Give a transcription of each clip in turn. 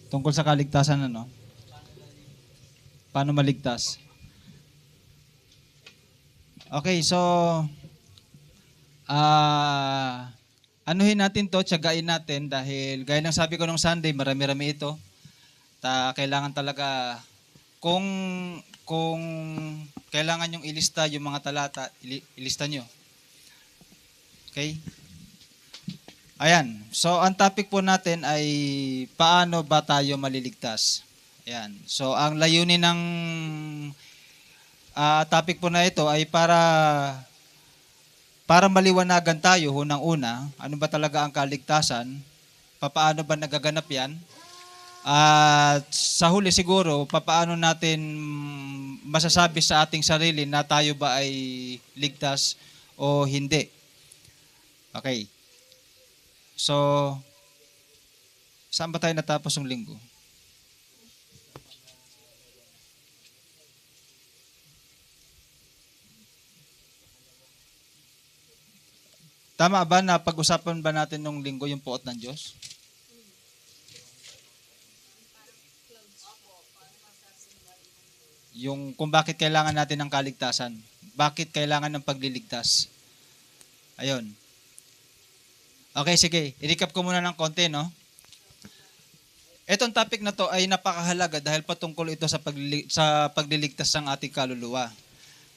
Tungkol sa kaligtasan, ano? Paano maligtas? Okay, so, ah, anuhin natin to, tiyagain natin dahil gaya ng sabi ko nung Sunday, marami-rami ito. Kailangan talaga, kung, kung kailangan yung ilista yung mga talata, ilista nyo. Okay? Ayan. So, ang topic po natin ay paano ba tayo maliligtas? Ayan. So, ang layunin ng topic po na ito ay para maliwanagan tayo unang-una, ano ba talaga ang kaligtasan, papaano ba nagaganap yan, at sa huli siguro, papaano natin masasabi sa ating sarili na tayo ba ay ligtas o hindi. Okay. So, saan ba tayo natapos ng linggo? Tama ba na pag-usapan ba natin nung linggo yung puot ng Diyos? Yung kung bakit kailangan natin ng kaligtasan. Bakit kailangan ng pagliligtas. Ayun. Okay, sige. I-recap ko muna ng konti, no? Etong topic na to ay napakahalaga dahil patungkol ito sa pagliligtas ng ating kaluluwa.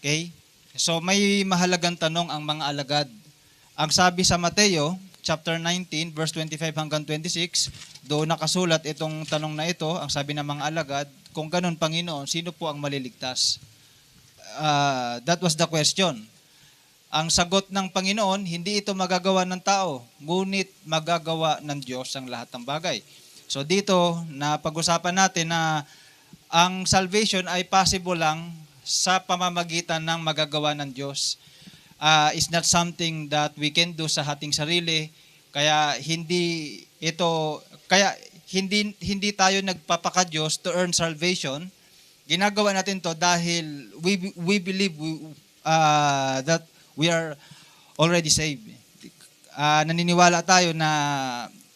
Okay? So may mahalagang tanong ang mga alagad. Ang sabi sa Mateo, chapter 19, verse 25 hanggang 26, doon nakasulat itong tanong na ito, ang sabi ng mga alagad, kung ganun, Panginoon, sino po ang maliligtas? That was the question. Ang sagot ng Panginoon, hindi ito magagawa ng tao, ngunit magagawa ng Diyos ang lahat ng bagay. So dito, na pag-usapan natin na ang salvation ay possible lang sa pamamagitan ng magagawa ng Diyos. Is not something that we can do sa ating sarili, kaya hindi tayo nagpapaka-Diyos to earn salvation. Ginagawa natin to dahil we believe that we are already saved. Naniniwala tayo na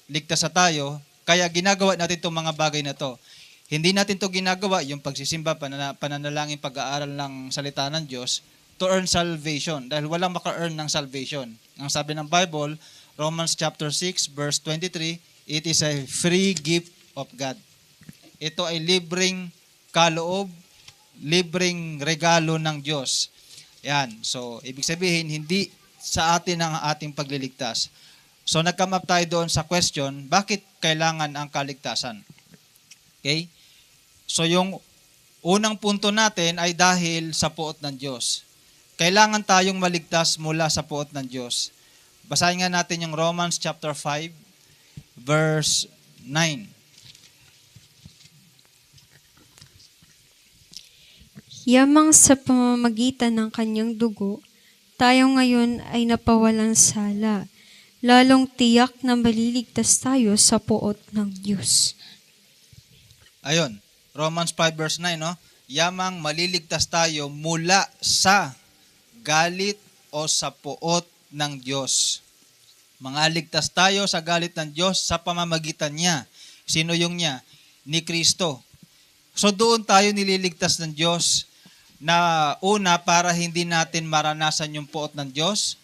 ligtas na tayo, kaya ginagawa natin itong mga bagay na to. Hindi natin to ginagawa, yung pagsisimba, pananalangin, pag-aaral ng salita ng Diyos, to earn salvation, dahil walang maka-earn ng salvation. Ang sabi ng Bible, Romans chapter 6, verse 23, it is a free gift of God. Ito ay libreng kaloob, libreng regalo ng Diyos. Yan. So, ibig sabihin, hindi sa atin ang ating pagliligtas. So, nag-come up tayo doon sa question, bakit kailangan ang kaligtasan? Okay? So, yung unang punto natin ay dahil sa puot ng Diyos. Kailangan tayong maligtas mula sa puot ng Diyos. Basahin nga natin yung Romans chapter 5, verse 9. Yamang sa pamamagitan ng kanyang dugo, tayo ngayon ay napawalang sala, lalong tiyak na maliligtas tayo sa puot ng Diyos. Ayun, Romans 5 verse 9, no? Yamang maliligtas tayo mula sa galit o sa puot ng Diyos. Mangaligtas tayo sa galit ng Diyos sa pamamagitan niya. Sino yung niya? Ni Kristo. So doon tayo nililigtas ng Diyos na una para hindi natin maranasan yung puot ng Diyos.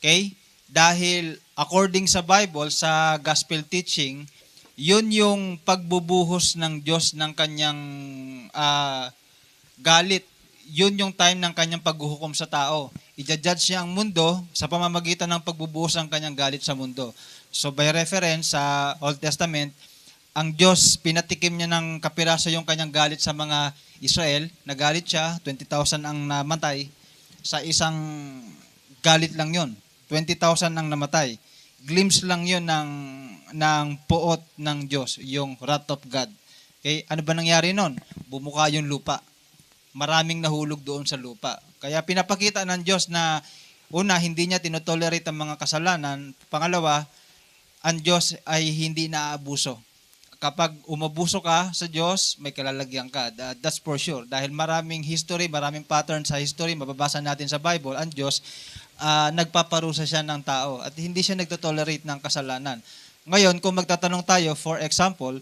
Okay? Dahil according sa Bible, sa gospel teaching, yun yung pagbubuhos ng Diyos ng kanyang galit. Yun yung time ng kanyang paghuhukom sa tao. I-judge niya ang mundo sa pamamagitan ng pagbubuhos ng kanyang galit sa mundo. So by reference sa Old Testament, ang Diyos, pinatikim niya ng kapiraso yung kanyang galit sa mga Israel. Nagalit siya, 20,000 ang namatay. Sa isang galit lang yun. 20,000 ang namatay. Glimpse lang yun ng puot ng Diyos, yung wrath of God. Okay? Ano ba nangyari nun? Bumuka yung lupa. Maraming nahulog doon sa lupa. Kaya pinapakita ng Diyos na una, hindi niya tinotolerate ang mga kasalanan. Pangalawa, ang Diyos ay hindi naaabuso. Kapag umabuso ka sa Diyos, may kalalagyan ka. That's for sure. Dahil maraming history, maraming pattern sa history, mababasa natin sa Bible, ang Diyos, nagpaparusa siya ng tao at hindi siya nagtotolerate ng kasalanan. Ngayon, kung magtatanong tayo, for example,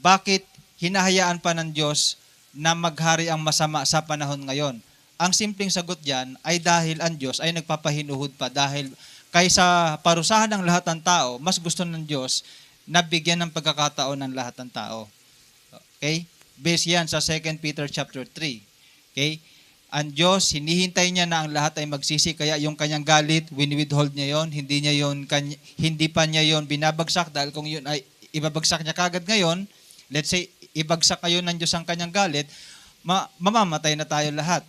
bakit hinahayaan pa ng Diyos na maghari ang masama sa panahon ngayon? Ang simpleng sagot diyan ay dahil ang Diyos ay nagpapahinuhod pa, dahil kaysa parusahan ng lahat ng tao, mas gusto ng Diyos na bigyan ng pagkakataon ng lahat ng tao. Okay? Based yan sa 2 Peter chapter 3. Okay? Ang Diyos, hinihintay niya na ang lahat ay magsisi, kaya yung kanyang galit, wini-withhold niya yon, hindi pa niya yon binabagsak, dahil kung yun ay ibabagsak niya kagad ngayon, let's say, ibagsak kayo ng Diyos ang kanyang galit, mamamatay na tayo lahat.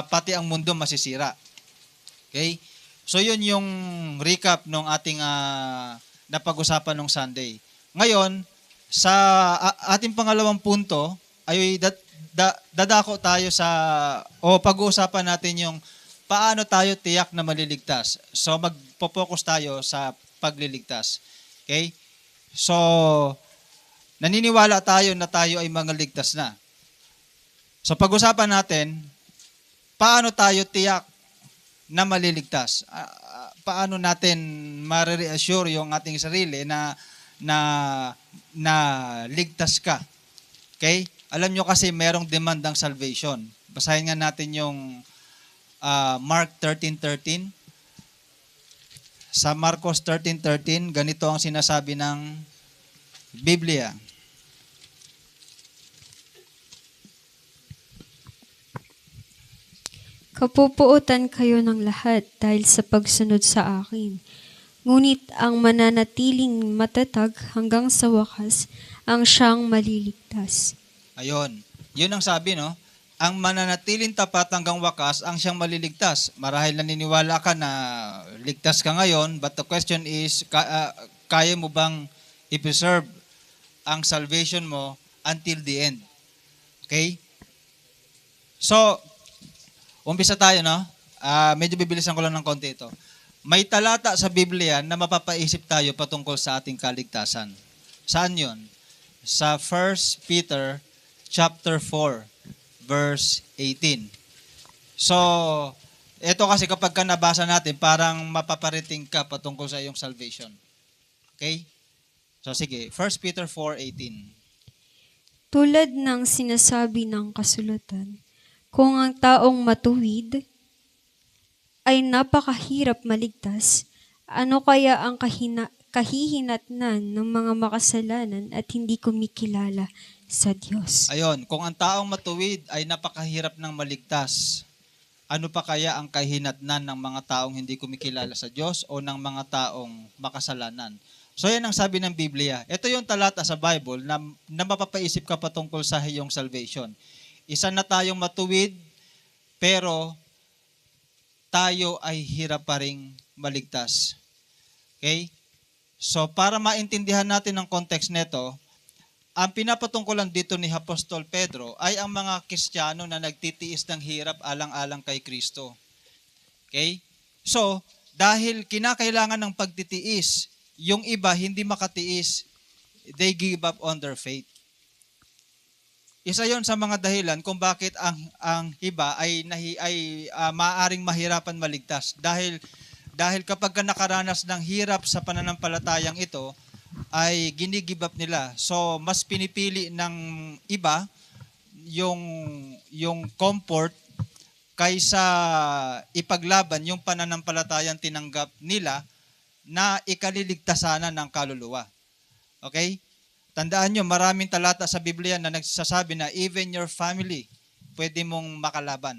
Pati ang mundo masisira. Okay? So yun yung recap ng ating napag-usapan nung Sunday. Ngayon, sa ating pangalawang punto, ay dadako tayo pag-uusapan natin yung paano tayo tiyak na maliligtas. So magpo-focus tayo sa pagliligtas. Okay? So, naniniwala tayo na tayo ay mga ligtas na. So pag-usapan natin, paano tayo tiyak na maliligtas? Paano natin ma-reassure yung ating sarili na ligtas ka? Okay? Alam nyo kasi merong demand ng salvation. Basahin nga natin yung Mark 13:13. Sa Marcos 13:13, ganito ang sinasabi ng Biblia. Kapupuotan kayo ng lahat dahil sa pagsunod sa akin. Ngunit ang mananatiling matatag hanggang sa wakas ang siyang maliligtas. Ayun. Yun ang sabi, no? Ang mananatiling tapat hanggang wakas ang siyang maliligtas. Marahil naniniwala ka na ligtas ka ngayon, but the question is, kaya mo bang i-preserve ang salvation mo until the end? Okay? So, umpisa tayo, no? Medyo bibilisan ko lang ng konti ito. May talata sa Biblia na mapapaisip tayo patungkol sa ating kaligtasan. Saan yun? Sa 1 Peter chapter 4, verse 18. So, ito kasi kapag ka nabasa natin, parang mapaparating ka patungkol sa iyong salvation. Okay? So, sige. 1 Peter 4:18. Tulad ng sinasabi ng kasulatan, kung ang taong matuwid ay napakahirap maligtas, ano kaya ang kahihinatnan ng mga makasalanan at hindi kumikilala sa Diyos? Ayon, kung ang taong matuwid ay napakahirap ng maligtas, ano pa kaya ang kahinatnan ng mga taong hindi kumikilala sa Diyos o ng mga taong makasalanan? So yan ang sabi ng Biblia. Ito yung talata sa Bible na mapapaisip ka patungkol sa iyong salvation. Isa na tayong matuwid, pero tayo ay hirap pa ring maligtas. Okay? So para maintindihan natin ang context nito, ang pinapatungkulan dito ni Apostol Pedro ay ang mga Kristiyano na nagtitiis ng hirap alang-alang kay Kristo. Okay? So, dahil kinakailangan ng pagtitiis, yung iba hindi makatiis, they give up on their faith. Isa yon sa mga dahilan kung bakit ang iba ay maaaring mahirapan maligtas. Dahil kapag ka nakaranas ng hirap sa pananampalatayang ito, ay ginigive up nila. So, mas pinipili ng iba yung comfort kaysa ipaglaban yung pananampalatayang tinanggap nila na ikaliligtasanan ng kaluluwa. Okay? Tandaan nyo, maraming talata sa Biblia na nagsasabi na even your family, pwede mong makalaban.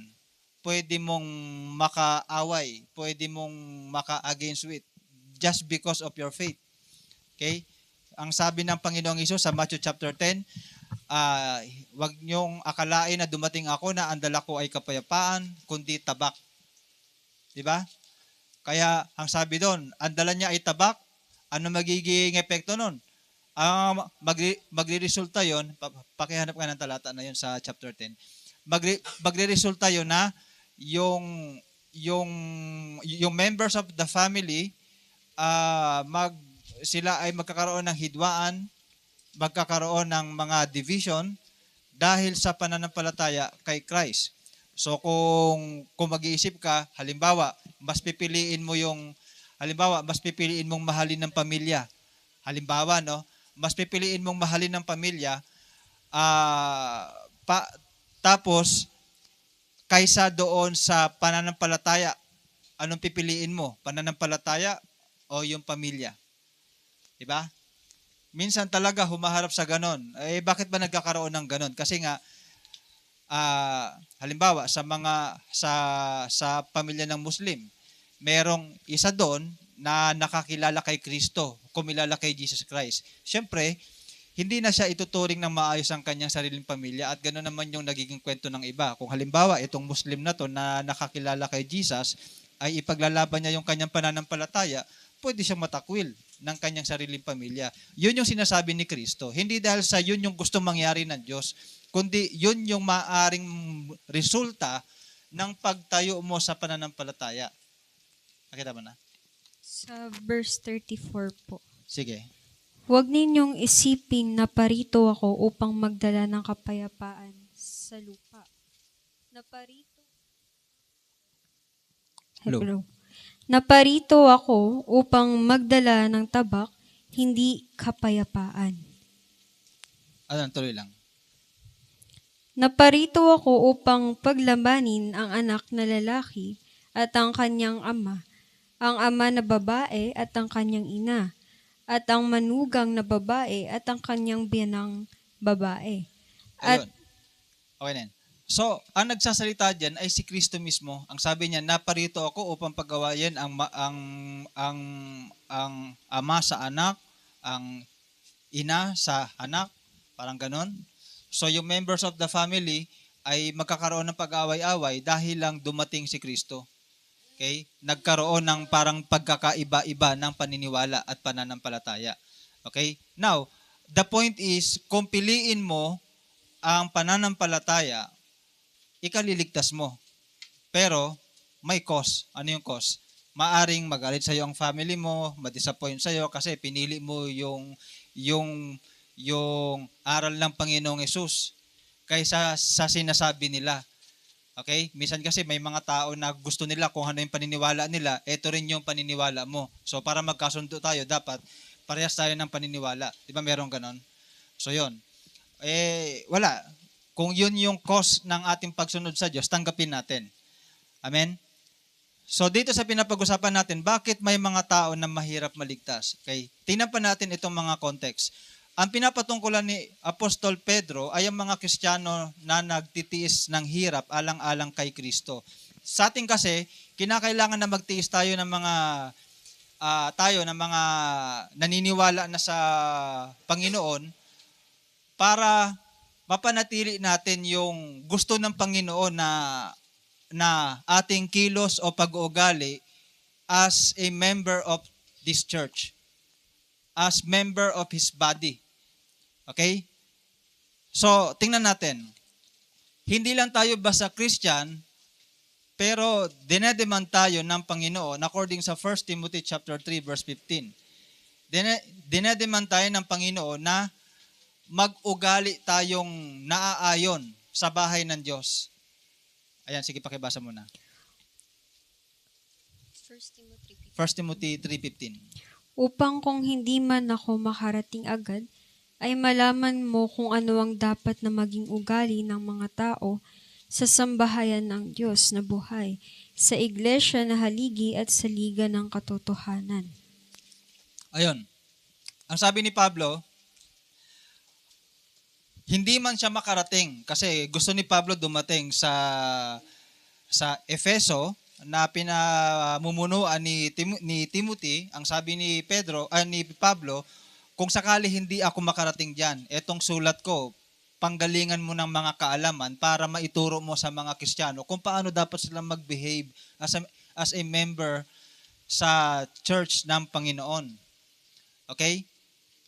Pwede mong makaaway. Pwede mong maka-against with just because of your faith. Okay? Ang sabi ng Panginoong Hesus sa Matthew chapter 10, wag niyong akalain na dumating ako na ang dala ko ay kapayapaan, kundi tabak. Diba? Kaya ang sabi doon, ang dala niya ay tabak, ano magiging epekto nun? Magre-resulta yon, pakihanap ka ng talata na yon sa chapter 10. Magre-resulta yon na yung members of the family sila ay magkakaroon ng hidwaan, magkakaroon ng mga division dahil sa pananampalataya kay Christ. So kung mag-iisip ka, halimbawa, mas pipiliin mong mahalin ng pamilya. Halimbawa, no, mas pipiliin mong mahalin ng pamilya, ah, pa, tapos kaysa doon sa pananampalataya, anong pipiliin mo? Pananampalataya o yung pamilya? Diba? Minsan talaga humaharap sa ganon. Eh, bakit ba nagkakaroon ng ganon? Kasi nga, halimbawa, sa pamilya ng Muslim, merong isa doon na nakakilala kay Kristo, kumilala kay Jesus Christ. Siyempre, hindi na siya ituturing ng maayos ang kanyang sariling pamilya at gano'n naman yung nagiging kwento ng iba. Kung halimbawa, itong Muslim na to na nakakilala kay Jesus ay ipaglalaban niya yung kanyang pananampalataya, pwede siyang matakwil ng kanyang sariling pamilya. Yun yung sinasabi ni Kristo. Hindi dahil sa yun yung gusto mangyari ng Diyos, kundi yun yung maaring resulta ng pagtayo mo sa pananampalataya. Nakita mo na? Sa verse 34 po. Sige. Huwag ninyong isiping na parito ako upang magdala ng kapayapaan sa lupa. Naparito. Hello. Naparito ako upang magdala ng tabak, hindi kapayapaan. Tuloy lang. Naparito ako upang paglabanin ang anak na lalaki at ang kanyang ama, ang ama na babae at ang kanyang ina, at ang manugang na babae at ang kanyang biyanang babae. At Ayun. Okay na yan. So, ang nagsasalita diyan ay si Kristo mismo. Ang sabi niya, naparito ako upang paggawayan ang ama sa anak, ang ina sa anak, parang ganon. So, yung members of the family ay magkakaroon ng pag-away-away dahil lang dumating si Kristo. Okay? Nagkaroon ng parang pagkakaiba-iba ng paniniwala at pananampalataya. Okay? Now, the point is, kung piliin mo ang pananampalataya, ikaliligtas mo. Pero, may cause. Ano yung cause? Maaring magalit sa'yo ang family mo, ma-disappoint sa'yo kasi pinili mo yung aral ng Panginoong Yesus kaysa sa sinasabi nila. Okay? Minsan kasi may mga tao na gusto nila kung ano yung paniniwala nila, eto rin yung paniniwala mo. So, para magkasundo tayo, dapat parehas tayo ng paniniwala. Di ba merong ganon? So, yun. Wala. Kung yun yung cause ng ating pagsunod sa Diyos, tanggapin natin. Amen? So dito sa pinapag-usapan natin, bakit may mga tao na mahirap maligtas? Okay? Tingnan pa natin itong mga context. Ang pinapatungkulan ni Apostol Pedro ay ang mga Kristiyano na nagtitiis ng hirap alang-alang kay Kristo. Sa atin kasi, kinakailangan na magtiis tayo ng mga naniniwala na sa Panginoon para mapanatili natin yung gusto ng Panginoon na ating kilos o pag-uugali as a member of this church, as member of His body. Okay? So, tingnan natin. Hindi lang tayo basta Christian, pero dinedemand tayo ng Panginoon according sa 1 Timothy chapter 3 verse 15. Dinedemand tayo ng Panginoon na mag-ugali tayong naaayon sa bahay ng Diyos. Ayan, sige, pakibasa muna. 1 Timothy 3:15. upang kung hindi man ako makarating agad, ay malaman mo kung ano ang dapat na maging ugali ng mga tao sa sambahayan ng Diyos na buhay, sa iglesia na haligi at sa liga ng katotohanan. Ayun. Ang sabi ni Pablo, hindi man siya makarating kasi gusto ni Pablo dumating sa Efeso na pinamumunuan ni Timothy. Ang sabi ni Pablo, kung sakali hindi ako makarating diyan, etong sulat ko, panggalingan mo ng mga kaalaman para maituro mo sa mga Kristiyano kung paano dapat sila mag-behave as a member sa church ng Panginoon. Okay?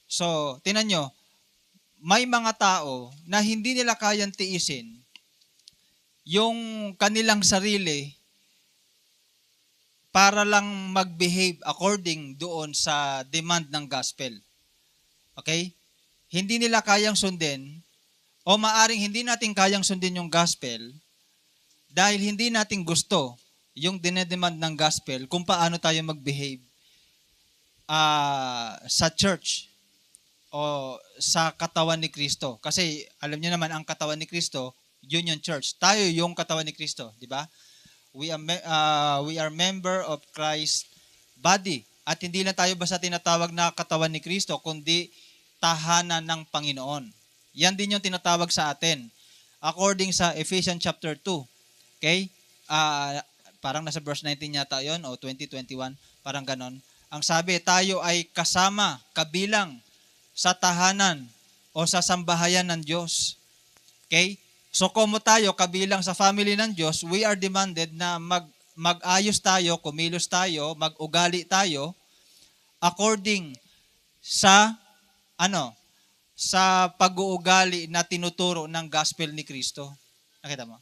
So, tinan nyo, may mga tao na hindi nila kayang tiisin yung kanilang sarili para lang mag-behave according doon sa demand ng gospel. Okay? Hindi nila kayang sundin o maaring hindi natin kayang sundin yung gospel dahil hindi natin gusto yung dinedemand ng gospel kung paano tayo mag-behave sa church. o sa katawan ni Kristo. Kasi alam niyo naman ang katawan ni Kristo, yun yung church. Tayo yung katawan ni Kristo, di ba? We are member of Christ body. At hindi lang tayo basta tinatawag na katawan ni Kristo, kundi tahanan ng Panginoon. Yan din yung tinatawag sa atin. According sa Ephesians chapter 2. Okay? Parang nasa verse 19 yata yon o 20:21, parang ganon. Ang sabi, tayo ay kasama, kabilang sa tahanan o sa sambahayan ng Diyos. Okay? So kung tayo kabilang sa family ng Diyos, we are demanded na mag-ayos tayo, kumilos tayo, mag-ugali tayo according sa sa pag-uugali na tinuturo ng gospel ni Kristo. Nakita mo?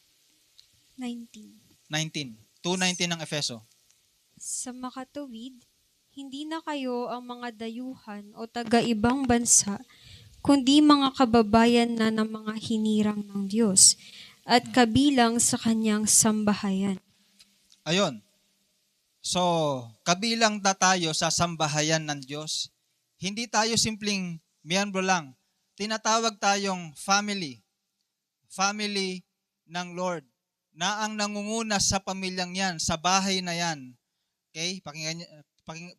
19. 19. 2:19 ng Efeso. Sa makatuwid, hindi na kayo ang mga dayuhan o taga-ibang bansa, kundi mga kababayan na ng mga hinirang ng Diyos at kabilang sa kanyang sambahayan. Ayun. So, kabilang na tayo sa sambahayan ng Diyos. Hindi tayo simpleng miyembro lang. Tinatawag tayong family. Family ng Lord. Na ang nangunguna sa pamilyang yan, sa bahay na yan. Okay?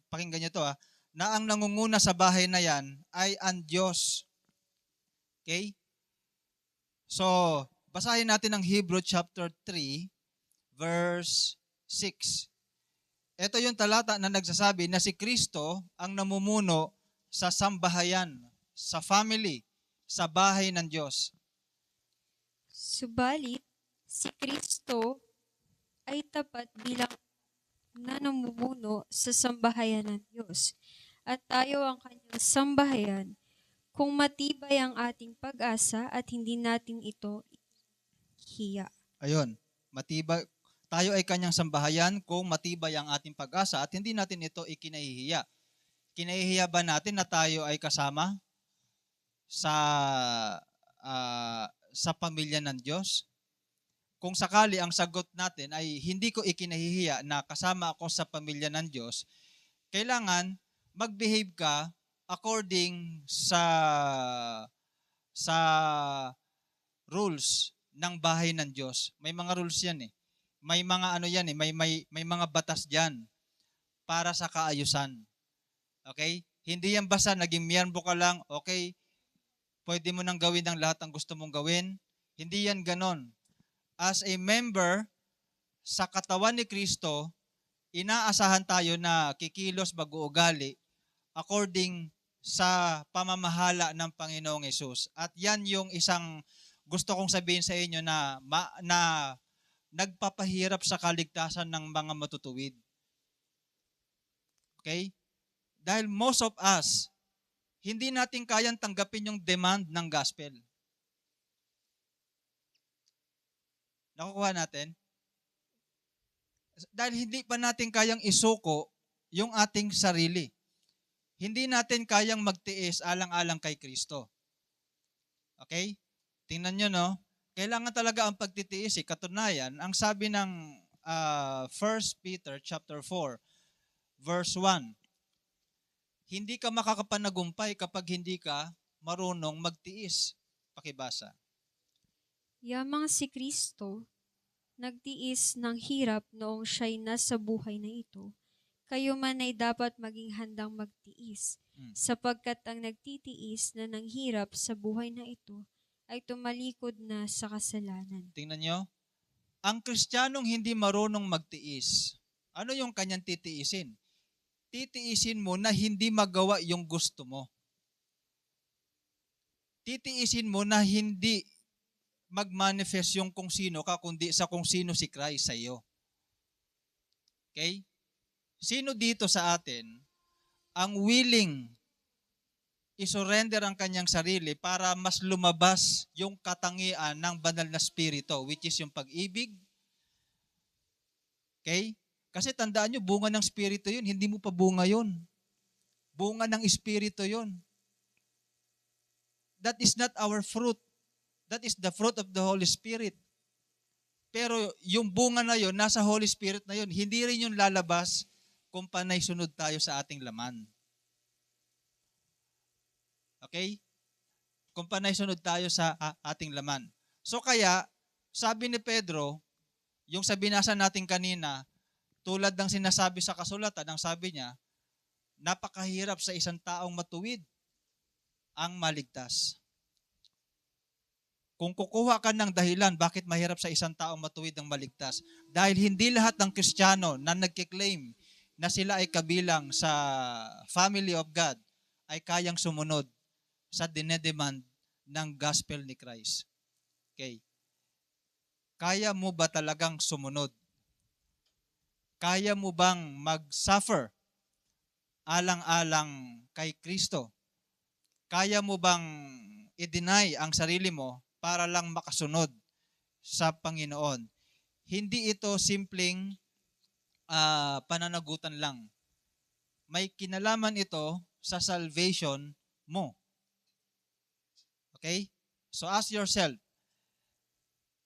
Pakinggan nyo to ha. Na ang nangunguna sa bahay na yan ay ang Diyos. Okay? So, basahin natin ang Hebrew chapter 3, verse 6. Ito yung talata na nagsasabi na si Kristo ang namumuno sa sambahayan, sa family, sa bahay ng Diyos. Subalit, si Kristo ay tapat bilang na namumuno sa sambahayan ng Diyos at tayo ang kanyang sambahayan kung matibay ang ating pag-asa at hindi natin ito hiya. Ayun, matibay. Tayo ay kanyang sambahayan kung matibay ang ating pag-asa at hindi natin ito ikinahihiya. Kinahihiya ba natin na tayo ay kasama sa pamilya ng Diyos? Kung sakali ang sagot natin ay hindi ko ikinahihiya na kasama ako sa pamilya ng Diyos, kailangan mag-behave ka according sa rules ng bahay ng Diyos. May mga rules yan eh. May mga yan eh, may mga batas diyan para sa kaayusan. Okay? Hindi yan basta naging miyembro ka lang, okay, pwede mo nang gawin ang lahat ng gusto mong gawin. Hindi yan ganon. As a member sa katawan ni Kristo, inaasahan tayo na kikilos mag-uugali according sa pamamahala ng Panginoong Hesus. At yan yung isang gusto kong sabihin sa inyo na nagpapahirap sa kaligtasan ng mga matutuwid. Okay? Dahil most of us, hindi natin kayang tanggapin yung demand ng gospel. Nakukuha natin? Dahil hindi pa natin kayang isuko yung ating sarili. Hindi natin kayang magtiis alang-alang kay Kristo. Okay? Tingnan nyo, no? Kailangan talaga ang pagtitiis. Katunayan, ang sabi ng 1 Peter chapter 4, verse 1, hindi ka makakapanagumpay kapag hindi ka marunong magtiis. Pakibasa. Yamang si Kristo nagtiis ng hirap noong siya'y nasa buhay na ito, kayo man ay dapat maging handang magtiis, sapagkat ang nagtitiis na ng hirap sa buhay na ito ay tumalikod na sa kasalanan. Tingnan nyo, ang Kristiyanong hindi marunong magtiis, ano yung kanyang titiisin? Titiisin mo na hindi magawa yung gusto mo. Titiisin mo na hindi mag-manifest yung kung sino ka, kundi sa kung sino si Christ sa iyo. Okay? Sino dito sa atin ang willing isurrender ang kanyang sarili para mas lumabas yung katangian ng banal na spirito, which is yung pag-ibig? Okay? Kasi tandaan nyo, bunga ng spirito yun, hindi mo pa bunga yun. Bunga ng espiritu yun. That is not our fruit. That is the fruit of the Holy Spirit. Pero yung bunga na yun, nasa Holy Spirit na yun, hindi rin yun lalabas kung panay sunod tayo sa ating laman. Okay? Kung panay sunod tayo sa ating laman. So kaya, sabi ni Pedro, yung sa binasa natin kanina, tulad ng sinasabi sa kasulatan, ang sabi niya, napakahirap sa isang taong matuwid ang maligtas. Kung kukuha ka ng dahilan bakit mahirap sa isang taong matuwid ang maligtas, dahil hindi lahat ng Kristiyano na nagkiklaim na sila ay kabilang sa family of God ay kayang sumunod sa dinedemand ng gospel ni Christ. Okay. Kaya mo ba talagang sumunod? Kaya mo bang mag-suffer alang-alang kay Kristo? Kaya mo bang i-deny ang sarili mo para lang makasunod sa Panginoon? Hindi ito simpleng pananagutan lang. May kinalaman ito sa salvation mo. Okay? So ask yourself,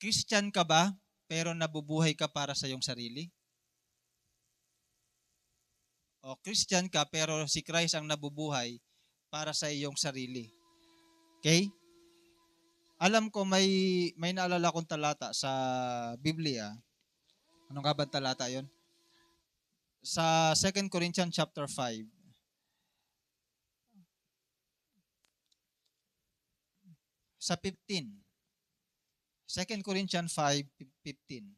Christian ka ba pero nabubuhay ka para sa iyong sarili? O Christian ka pero si Christ ang nabubuhay para sa iyong sarili? Okay? Alam ko may naalala kong talata sa Biblia. Anong nga ba talata 'yon? Sa 2 Corinthians chapter 5. Sa 15. 2 Corinthians 5:15.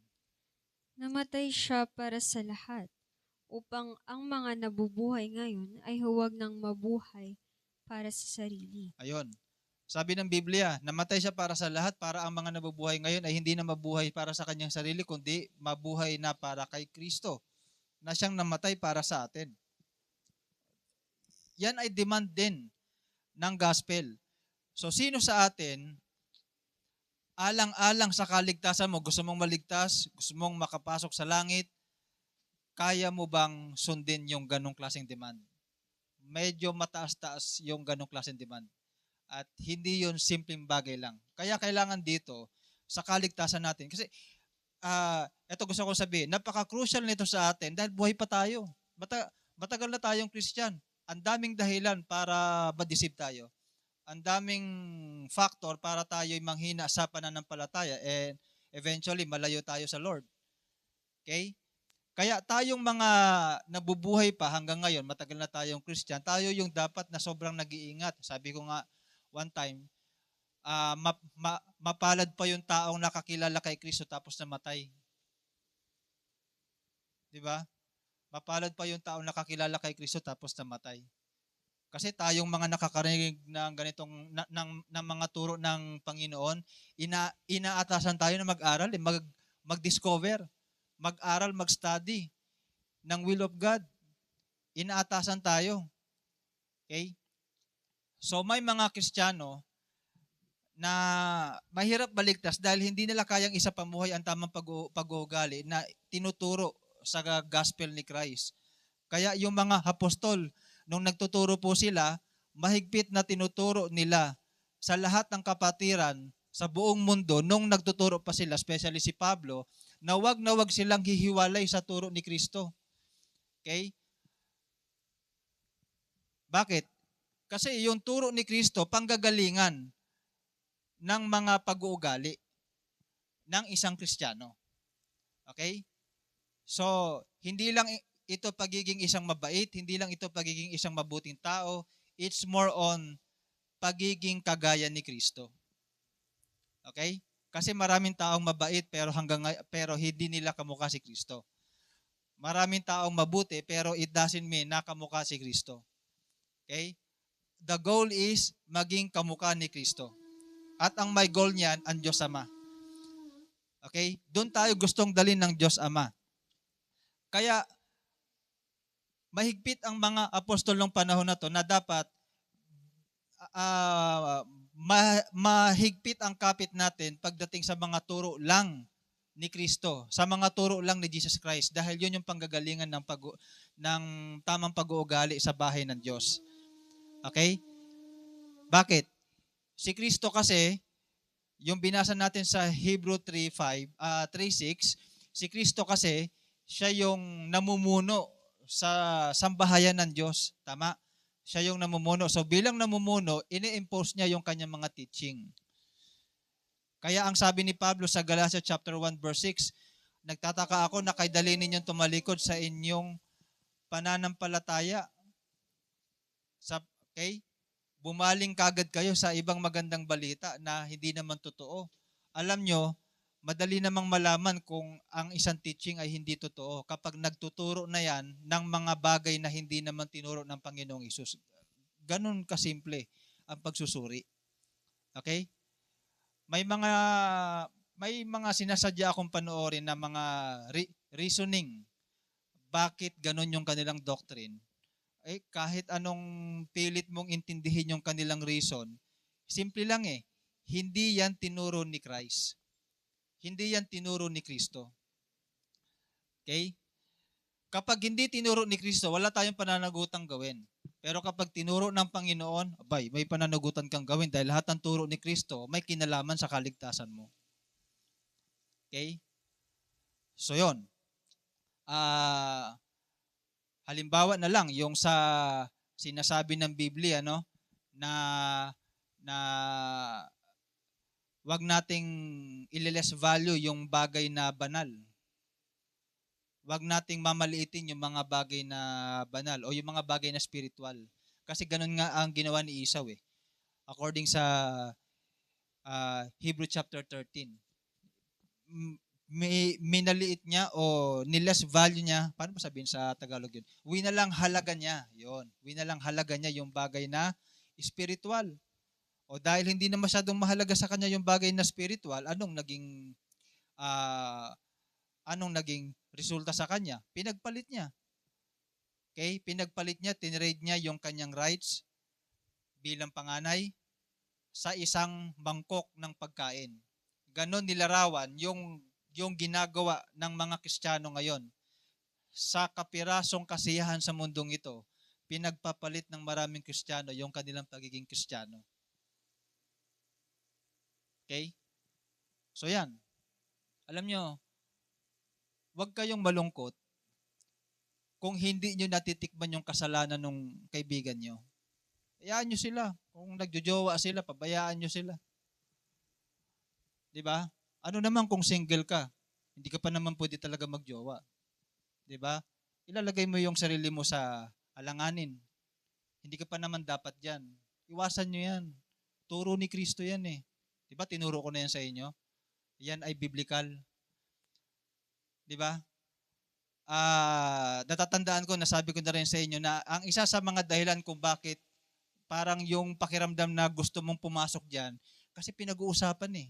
Namatay siya para sa lahat, upang ang mga nabubuhay ngayon ay huwag nang mabuhay para sa sarili. Ayon. Sabi ng Biblia, namatay siya para sa lahat para ang mga nabubuhay ngayon ay hindi na mabuhay para sa kanyang sarili, kundi mabuhay na para kay Kristo, na siyang namatay para sa atin. Yan ay demand din ng gospel. So sino sa atin, alang-alang sa kaligtasan mo, gusto mong maligtas, gusto mong makapasok sa langit, kaya mo bang sundin yung ganong klaseng demand? Medyo mataas-taas yung ganong klaseng demand. At hindi yun simpleng bagay lang. Kaya kailangan dito sa kaligtasan natin. Kasi ito gusto ko sabihin, napaka-crucial nito sa atin dahil buhay pa tayo. Matagal na tayong Christian. Ang daming dahilan para ma-deceive tayo. Ang daming factor para tayo'y manghina sa pananampalataya and eventually malayo tayo sa Lord. Okay? Kaya tayong mga nabubuhay pa hanggang ngayon, matagal na tayong Christian, tayo yung dapat na sobrang nag-iingat. Sabi ko nga one time, mapalad pa yung taong nakakilala kay Kristo tapos namatay. Di ba? Mapalad pa yung taong nakakilala kay Kristo tapos namatay. Kasi tayong mga nakakarinig ng ganitong ng mga turo ng Panginoon, inaatasan tayo na mag-aral, mag-discover, mag-aral, mag-study ng will of God. Inaatasan tayo. Okay? So may mga Kristiyano na mahirap baligtas dahil hindi nila kayang isapamuhay ang tamang pag-uugali na tinuturo sa gospel ni Christ. Kaya yung mga apostol, nung nagtuturo po sila, mahigpit na tinuturo nila sa lahat ng kapatiran sa buong mundo nung nagtuturo pa sila, especially si Pablo, na wag silang hihiwalay sa turo ni Kristo. Okay? Bakit? Kasi yung turo ni Kristo, panggagalingan ng mga pag-uugali ng isang Kristiyano. Okay? So, hindi lang ito pagiging isang mabait, hindi lang ito pagiging isang mabuting tao, it's more on pagiging kagaya ni Kristo. Okay? Kasi maraming taong mabait pero hindi nila kamukha si Kristo. Maraming taong mabuti pero it doesn't mean na kamukha si Kristo. Okay? The goal is maging kamukha ni Kristo. At ang may goal niyan, ang Diyos Ama. Okay? Doon tayo gustong dalhin ng Diyos Ama. Kaya, mahigpit ang mga apostol ng panahon na to na dapat mahigpit ang kapit natin pagdating sa mga turo lang ni Kristo, sa mga turo lang ni Jesus Christ dahil yun yung panggagalingan ng tamang pag-uugali sa bahay ng Diyos. Okay? Bakit? Si Kristo kasi, yung binasa natin sa Hebrew 3:6, si Kristo kasi, siya yung namumuno sa sambahayan ng Diyos. Tama? Siya yung namumuno. So bilang namumuno, ini-impose niya yung kanyang mga teaching. Kaya ang sabi ni Pablo sa Galatia chapter 1 verse 6, nagtataka ako na kay dali ninyong tumalikod sa inyong pananampalataya. Okay? Bumaling kagad kayo sa ibang magandang balita na hindi naman totoo. Alam nyo, madali namang malaman kung ang isang teaching ay hindi totoo kapag nagtuturo na yan ng mga bagay na hindi naman tinuro ng Panginoong Hesus. Ganun kasimple ang pagsusuri. Okay? May mga sinasadya akong panoorin na mga reasoning bakit ganun yung kanilang doctrine. Kahit anong pilit mong intindihin yung kanilang reason, simple lang hindi yan tinuro ni Christ. Hindi yan tinuro ni Kristo. Okay? Kapag hindi tinuro ni Kristo, wala tayong pananagutang gawin. Pero kapag tinuro ng Panginoon, may pananagutan kang gawin dahil lahat ng turo ni Kristo may kinalaman sa kaligtasan mo. Okay? So yon. Halimbawa na lang yung sa sinasabi ng Biblia na wag nating ililess value yung bagay na banal. Wag nating mamaliitin yung mga bagay na banal o yung mga bagay na spiritual. Kasi ganun nga ang ginawa ni Esau According sa Hebrew chapter 13. Minaliit niya o niless value niya, paano ba sabihin sa Tagalog yun? Winalang halaga niya, yun. Winalang halaga niya yung bagay na spiritual. O dahil hindi na masyadong mahalaga sa kanya yung bagay na spiritual, anong naging resulta sa kanya? Pinagpalit niya. Okay? Pinagpalit niya, tinrade niya yung kanyang rights bilang panganay sa isang mangkok ng pagkain. Ganon nilarawan yung ginagawa ng mga Kristiyano ngayon. Sa kapirasong kasiyahan sa mundong ito, pinagpapalit ng maraming Kristiyano yung kanilang pagiging Kristiyano. Okay? So yan. Alam nyo, huwag kayong malungkot kung hindi nyo natitikman yung kasalanan ng kaibigan nyo. Hayaan nyo sila. Kung nagjojowa sila, pabayaan nyo sila. Diba? Ano naman kung single ka? Hindi ka pa naman pwede talaga magjowa. Diba? Ilalagay mo yung sarili mo sa alanganin. Hindi ka pa naman dapat dyan. Iwasan nyo yan. Turo ni Kristo yan Diba? Tinuro ko na yan sa inyo. Yan ay biblical. Diba? Natatandaan ko, nasabi ko na rin sa inyo na ang isa sa mga dahilan kung bakit parang yung pakiramdam na gusto mong pumasok dyan, kasi pinag-uusapan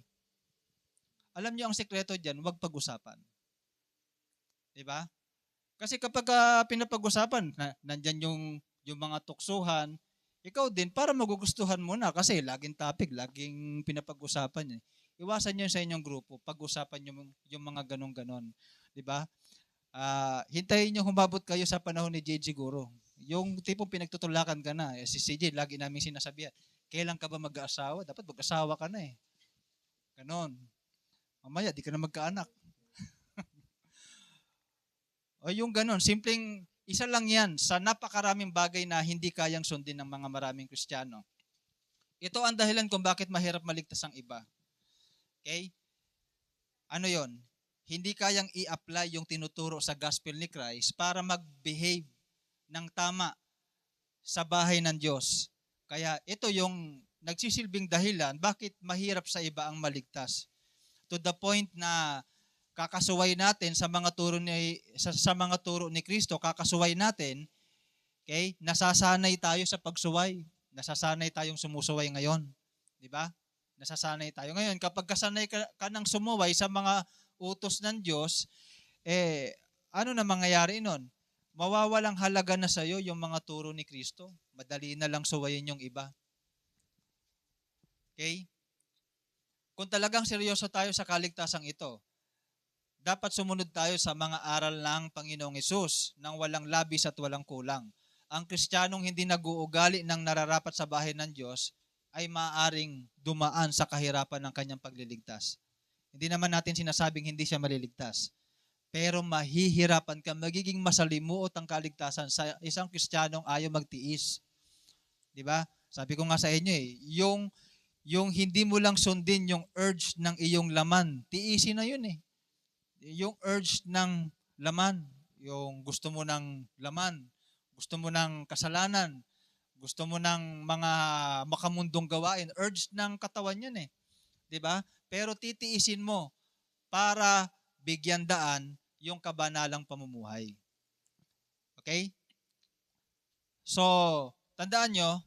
Alam niyo ang sekreto dyan, huwag pag-usapan. Diba? Kasi kapag pinapag-usapan, nandyan yung mga tuksuhan, ikaw din, para magugustuhan mo na kasi laging topic, laging pinapag-usapan Iwasan nyo sa inyong grupo, pag-usapan yung mga ganon-ganon. Diba? Hintayin nyo humabot kayo sa panahon ni JJ Guro. Yung tipong pinagtutulakan ka na. Si CJ, lagi namin sinasabihan, kailan ka ba mag-aasawa? Dapat mag-asawa ka na Ganon. Mamaya, di ka na magkaanak. O yung ganon, simpleng isa lang yan sa napakaraming bagay na hindi kayang sundin ng mga maraming Kristiyano. Ito ang dahilan kung bakit mahirap maligtas ang iba. Okay? Ano yon? Hindi kayang i-apply yung tinuturo sa gospel ni Christ para mag-behave ng tama sa bahay ng Diyos. Kaya ito yung nagsisilbing dahilan bakit mahirap sa iba ang maligtas. To the point na kakasuway natin sa mga turo ni Kristo, kakasuway natin, okay? Nasasanay tayo sa pagsuway. Nasasanay tayong sumusuway ngayon, 'di ba? Nasasanay tayo ngayon kapag kasanay ka ng sumuway sa mga utos ng Diyos, ano na mangyayari nun? Mawawalang halaga na sa iyo yung mga turo ni Kristo. Madali na lang suwayin yung iba. Okay? Kung talagang seryoso tayo sa kaligtasang ito, dapat sumunod tayo sa mga aral ng Panginoong Hesus nang walang labis at walang kulang. Ang Kristiyanong hindi nag-uugali ng nararapat sa bahay ng Diyos ay maaaring dumaan sa kahirapan ng kanyang pagliligtas. Hindi naman natin sinasabing hindi siya maliligtas. Pero mahihirapan ka, magiging masalimuot ang kaligtasan sa isang Kristiyanong ayaw magtiis. 'Di ba? Sabi ko nga sa inyo yung hindi mo lang sundin yung urge ng iyong laman, tiisin na yun eh. Yung urge ng laman, yung gusto mo ng laman, gusto mo ng kasalanan, gusto mo ng mga makamundong gawain, urge ng katawan yun eh. 'Di ba? Pero titiisin mo para bigyan daan yung kabanalang pamumuhay. Okay? So, tandaan nyo,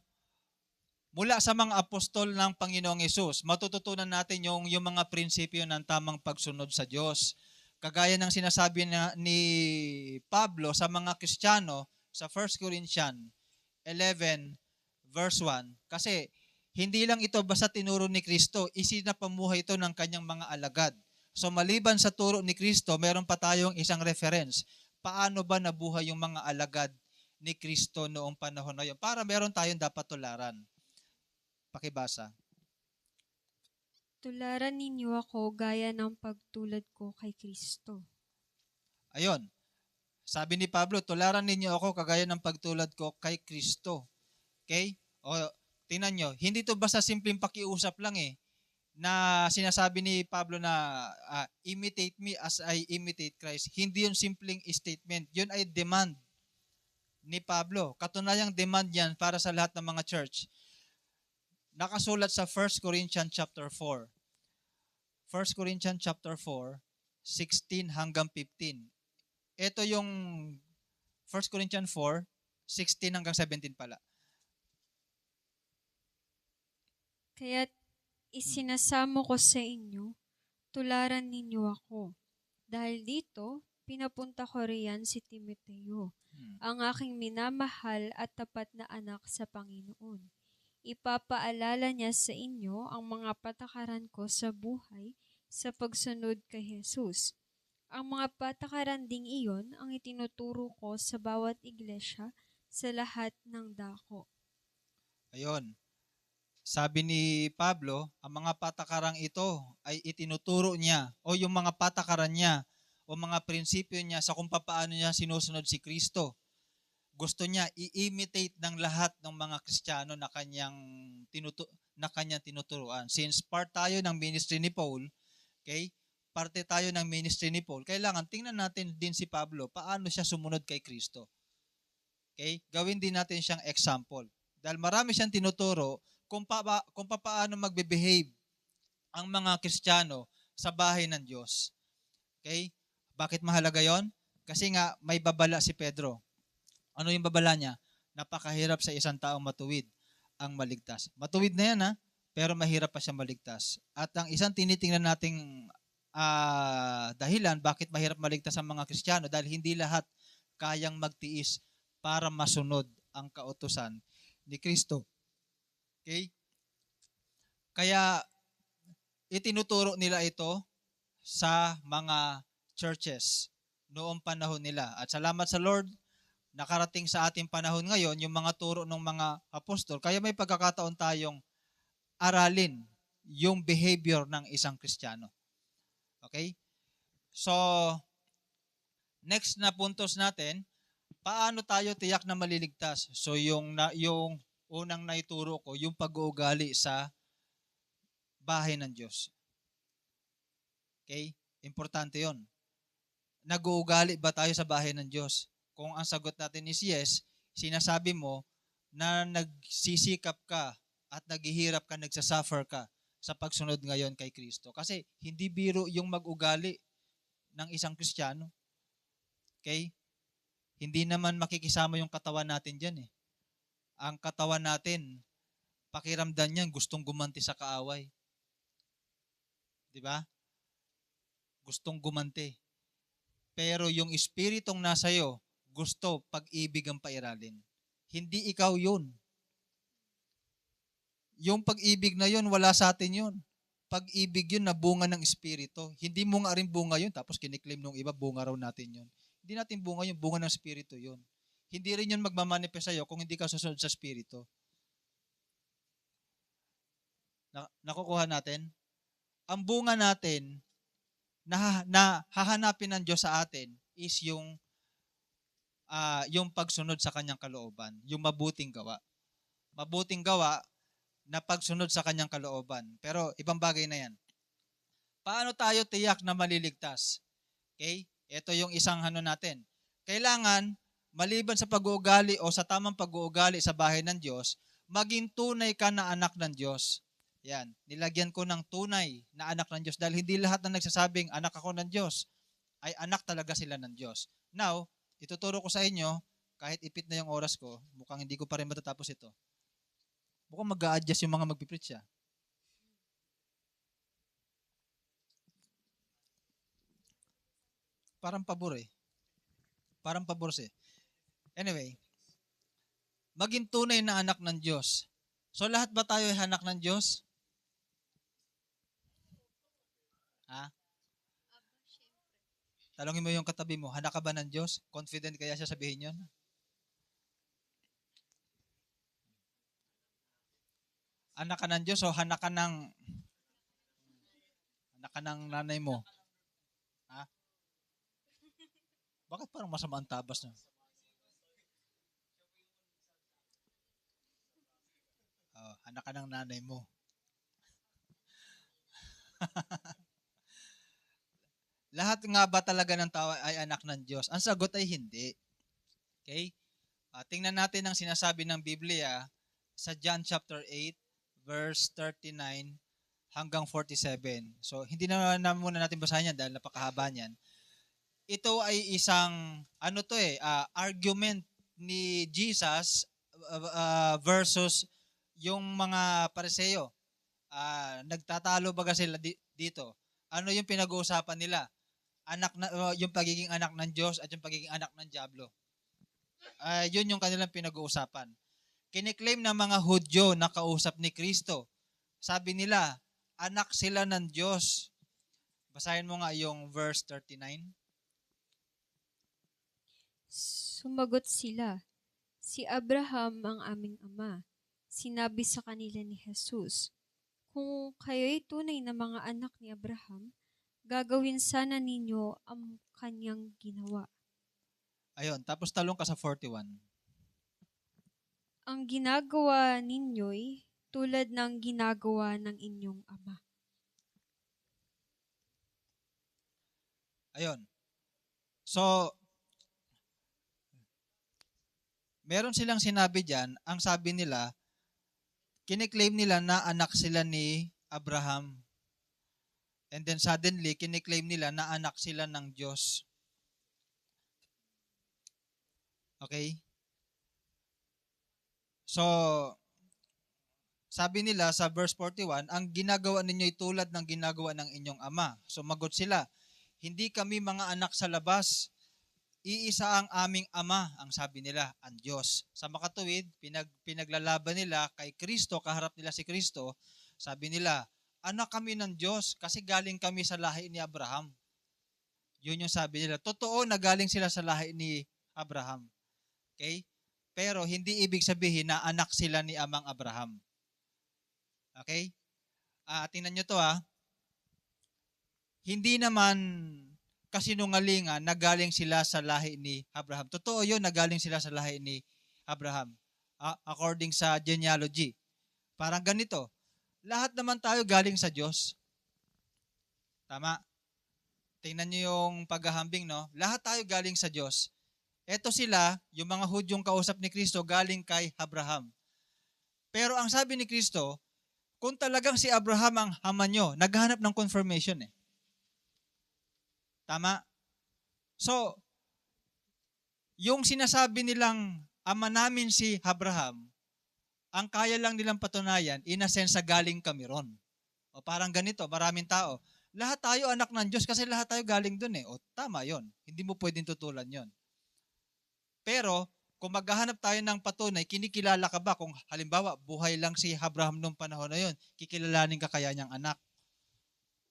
mula sa mga apostol ng Panginoong Yesus, matututunan natin yung mga prinsipyo ng tamang pagsunod sa Diyos. Kagaya ng sinasabi ni Pablo sa mga Kristiyano sa 1 Corinthians 11 verse 1. Kasi hindi lang ito basta tinuro ni Kristo, isinapamuhay ito ng kanyang mga alagad. So maliban sa turo ni Kristo, meron pa tayong isang reference. Paano ba nabuhay yung mga alagad ni Kristo noong panahon na yun? Para meron tayong dapat tularan. Pakibasa. Tularan ninyo ako gaya ng pagtulad ko kay Kristo. Ayon. Sabi ni Pablo, tularan ninyo ako kagaya ng pagtulad ko kay Kristo. Okay? O, tingnan nyo, hindi to basta simpleng pakiusap lang eh, na sinasabi ni Pablo na imitate me as I imitate Christ. Hindi yun simpleng statement. Yun ay demand ni Pablo. Katunayang demand yan para sa lahat ng mga church. Nakasulat sa 1 Corinthians chapter 4. 1 Corinthians chapter 4, 16 hanggang 15. Ito yung 1 Corinthians 4, 16 hanggang 17 pala. Kaya't isinasamo ko sa inyo, tularan ninyo ako. Dahil dito, pinapunta ko riyan si Timoteo, ang aking minamahal at tapat na anak sa Panginoon. Ipapaalala niya sa inyo ang mga patakaran ko sa buhay sa pagsunod kay Jesus. Ang mga patakaran ding iyon ang itinuturo ko sa bawat iglesia sa lahat ng dako. Ayon. Sabi ni Pablo, ang mga patakarang ito ay itinuturo niya o yung mga patakaran niya o mga prinsipyo niya sa kung paano niya sinusunod si Kristo. Gusto niya i-imitate ng lahat ng mga Kristiyano na kanyang tinuturuan. Since part tayo ng ministry ni Paul, okay? Parte tayo ng ministry ni Paul. Kailangan tingnan natin din si Pablo paano siya sumunod kay Kristo. Okay? Gawin din natin siyang example. Dahil marami siyang tinuturo kung paano magbe-behave ang mga Kristiyano sa bahay ng Diyos. Okay? Bakit mahalaga 'yon? Kasi nga may babala si Pedro. Ano yung babala niya? Napakahirap sa isang taong matuwid ang maligtas. Matuwid na yan pero mahirap pa siya maligtas. At ang isang tinitingnan nating dahilan bakit mahirap maligtas ang mga Kristiyano dahil hindi lahat kayang magtiis para masunod ang kautusan ni Kristo. Okay? Kaya itinuturo nila ito sa mga churches noong panahon nila. At salamat sa Lord, nakarating sa ating panahon ngayon yung mga turo ng mga apostol. Kaya may pagkakataon tayong aralin yung behavior ng isang Kristiyano. Okay? So, next na puntos natin, paano tayo tiyak na maliligtas? So, yung unang naituro ko, yung pag-uugali sa bahay ng Diyos. Okay? Importante yon. Nag-uugali ba tayo sa bahay ng Diyos? Kung ang sagot natin is yes, sinasabi mo na nagsisikap ka at naghihirap ka, nagsasuffer ka sa pagsunod ngayon kay Kristo. Kasi hindi biro yung mag-ugali ng isang Kristiyano. Okay? Hindi naman makikisama yung katawan natin dyan eh. Ang katawan natin, pakiramdam niyan, gustong gumanti sa kaaway. Di ba? Gustong gumanti. Pero yung espiritong nasa iyo, gusto pag-ibig ang pairalin. Hindi ikaw yun. Yung pag-ibig na yun, wala sa atin yun. Pag-ibig yun na bunga ng Espiritu. Hindi mo nga rin bunga yun, tapos kiniklaim nung iba, bunga raw natin yun. Hindi natin bunga yun, bunga ng Espiritu yun. Hindi rin yun magmamanifest sa'yo kung hindi ka susunod sa Espiritu. Nakukuha natin? Ang bunga natin na hahanapin ng Diyos sa atin is yung pagsunod sa kanyang kalooban, yung mabuting gawa. mabuting gawa na pagsunod sa kanyang kalooban. Pero ibang bagay na yan. Paano tayo tiyak na maliligtas? Okay? Ito yung isang natin. Kailangan, maliban sa pag-uugali o sa tamang pag-uugali sa bahay ng Diyos, maging tunay ka na anak ng Diyos. Yan. Nilagyan ko ng tunay na anak ng Diyos dahil hindi lahat na nagsasabing anak ako ng Diyos ay anak talaga sila ng Diyos. Now, ituturo ko sa inyo, kahit ipit na yung oras ko, mukhang hindi ko pa rin matatapos ito. Mukhang mag-a-adjust yung mga magpipreach siya. Parang pabor eh. Parang pabor siya. Anyway, maging tunay na anak ng Diyos. So lahat ba tayo ay anak ng Diyos? Ha? Talongin mo yung katabi mo, anak ka ba ng Diyos? Confident kaya siya sabihin yun? Anak ka ng Diyos o anak ka ng nanay mo? Ha? Bakit parang masama ang tabas na? Anak ka ng nanay mo. Lahat nga ba talaga ng tao ay anak ng Diyos? Ang sagot ay hindi. Okay? Tingnan natin ang sinasabi ng Biblia sa John chapter 8, verse 39 hanggang 47. So, hindi na muna natin basahin yan dahil napakahaba niyan. Ito ay isang, argument ni Jesus versus yung mga Pariseo. Nagtatalo baga sila dito. Ano yung pinag-uusapan nila? Yung pagiging anak ng Diyos at yung pagiging anak ng Diablo. Yun yung kanilang pinag-uusapan. Kiniklaim ng mga Hudyo na kausap ni Kristo. Sabi nila, anak sila ng Diyos. Basahin mo nga yung verse 39. Sumagot sila, si Abraham ang aming ama. Sinabi sa kanila ni Jesus, kung kayo'y tunay na mga anak ni Abraham, gagawin sana ninyo ang kanyang ginawa. Ayun, tapos talong ka sa 41. Ang ginagawa ninyo'y tulad ng ginagawa ng inyong ama. Ayun. So, meron silang sinabi dyan, ang sabi nila, kiniklaim nila na anak sila ni Abraham. And then suddenly, kiniklaim nila na anak sila ng Diyos. Okay? So, sabi nila sa verse 41, ang ginagawa ninyo ay tulad ng ginagawa ng inyong ama. Sumagot sila, hindi kami mga anak sa labas. Iisa ang aming ama, ang sabi nila, ang Diyos. Sa makatuwid, pinaglalaban nila kay Kristo, kaharap nila si Kristo, sabi nila, anak kami ng Diyos kasi galing kami sa lahi ni Abraham. Yun yung sabi nila. Totoo na galing sila sa lahi ni Abraham. Okay? Pero hindi ibig sabihin na anak sila ni amang Abraham. Okay? Tingnan nyo to Hindi naman kasinungalingan na galing sila sa lahi ni Abraham. Totoo yun na galing sila sa lahi ni Abraham. According sa genealogy. Parang ganito. Lahat naman tayo galing sa Diyos. Tama? Tingnan nyo yung paghahambing, no? Lahat tayo galing sa Diyos. Eto sila, yung mga Hudyong kausap ni Kristo, galing kay Abraham. Pero ang sabi ni Kristo, kung talagang si Abraham ang ama nyo, naghahanap ng confirmation Tama? So, yung sinasabi nilang ama namin si Abraham, ang kaya lang nilang patunayan, in a sense, galing kami ron. O parang ganito, maraming tao. Lahat tayo anak ng Diyos kasi lahat tayo galing dun O tama yon. Hindi mo pwedeng tutulan yon. Pero, kung maghahanap tayo ng patunay, kinikilala ka ba? Kung halimbawa, buhay lang si Abraham noong panahon na yon, kikilalanin ka kaya niyang anak?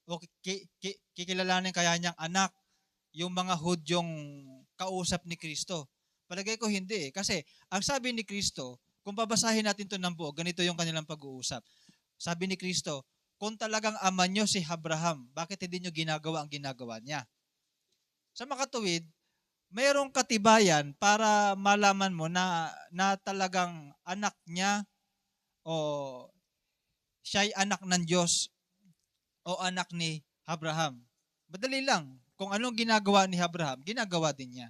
O kikilalanin kaya niyang anak yung mga Hudyong kausap ni Kristo? Palagay ko hindi Kasi, ang sabi ni Kristo, kung babasahin natin ito ng buo, ganito yung kanilang pag-uusap. Sabi ni Kristo, kung talagang ama nyo si Abraham, bakit hindi nyo ginagawa ang ginagawa niya? Sa makatuwid, mayroong katibayan para malaman mo na talagang anak niya o siya'y anak ng Diyos o anak ni Abraham? Madali lang. Kung anong ginagawa ni Abraham, ginagawa din niya.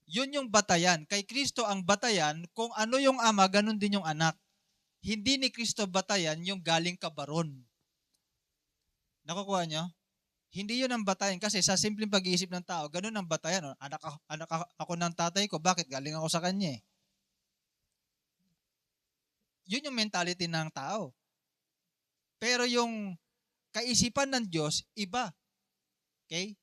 Yun yung batayan. Kay Kristo ang batayan, kung ano yung ama, ganun din yung anak. Hindi ni Kristo batayan yung galing kabaron. Nakukuha niyo? Hindi yun ang batayan kasi sa simpleng pag-iisip ng tao, ganun ang batayan. Ako ng tatay ko, bakit? Galing ako sa kanya eh. Yun yung mentality ng tao. Pero yung kaisipan ng Diyos, iba. Okay?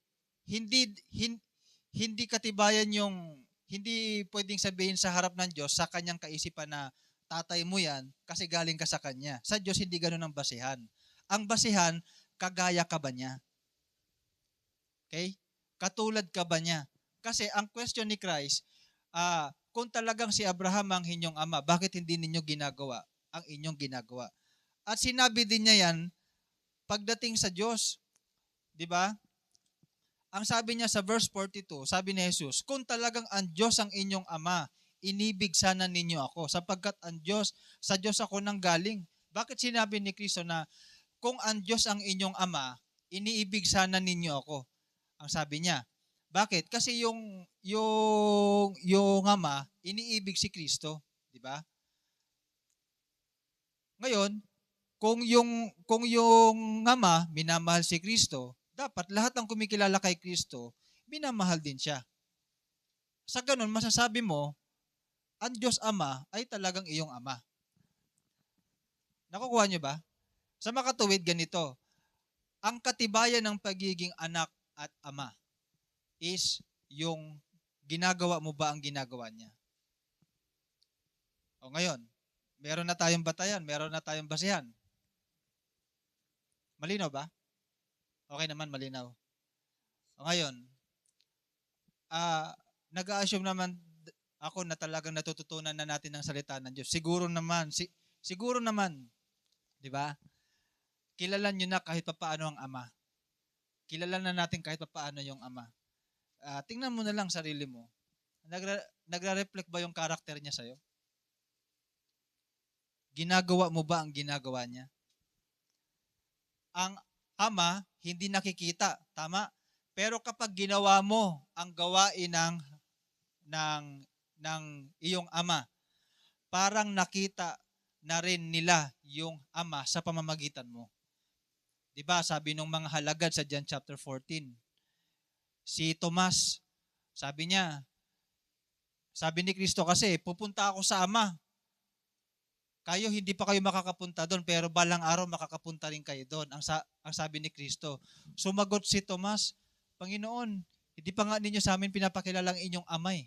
Hindi katibayan yung, hindi pwedeng sabihin sa harap ng Diyos sa kanyang kaisipan na tatay mo yan kasi galing ka sa kanya. Sa Diyos, hindi ganun ang basihan. Ang basihan, kagaya ka ba niya? Okay? Katulad ka ba niya? Kasi ang question ni Christ, kung talagang si Abraham ang inyong ama, bakit hindi ninyo ginagawa ang inyong ginagawa? At sinabi din niya yan pagdating sa Diyos. Di ba? Ang sabi niya sa verse 42, sabi ni Jesus, kung talagang ang Diyos ang inyong ama, inibig sana ninyo ako, sapagkat ang Diyos, sa Diyos ako nang galing. Bakit sinabi ni Kristo na kung ang Diyos ang inyong ama, iniibig sana ninyo ako? Ang sabi niya. Bakit? Kasi yung ama, iniibig si Kristo, di ba? Ngayon, kung yung ama minamahal si Kristo, dapat lahat ng kumikilala kay Kristo, minamahal din siya. Sa ganun, masasabi mo, ang Diyos Ama ay talagang iyong ama. Nakukuha niyo ba? Sa makatuwid, ganito, ang katibayan ng pagiging anak at ama is yung ginagawa mo ba ang ginagawa niya. O ngayon, meron na tayong batayan, meron na tayong basihan. Malinaw ba? Okay naman, malinaw. O ngayon, nag-a-assume naman ako na talagang natututunan na natin ang salita ng Diyos. Siguro naman, siguro naman, di ba? Kilala nyo na kahit papaano ang ama. Kilala na natin kahit papaano yung ama. Tingnan mo na lang sarili mo. Nagre-reflect ba yung karakter niya sa'yo? Ginagawa mo ba ang ginagawa niya? Ang ama, hindi nakikita. Tama? Pero kapag ginawa mo ang gawain ng iyong ama, parang nakita na rin nila yung ama sa pamamagitan mo. 'Di ba? Sabi nung mga halagad sa John chapter 14. Si Tomas, sabi ni Kristo kasi, pupunta ako sa ama. Kayo, hindi pa kayo makakapunta doon, pero balang araw makakapunta rin kayo doon. Ang sabi ni Kristo. Sumagot si Tomas, Panginoon, hindi pa nga ninyo sa amin pinapakilala ang inyong ama eh.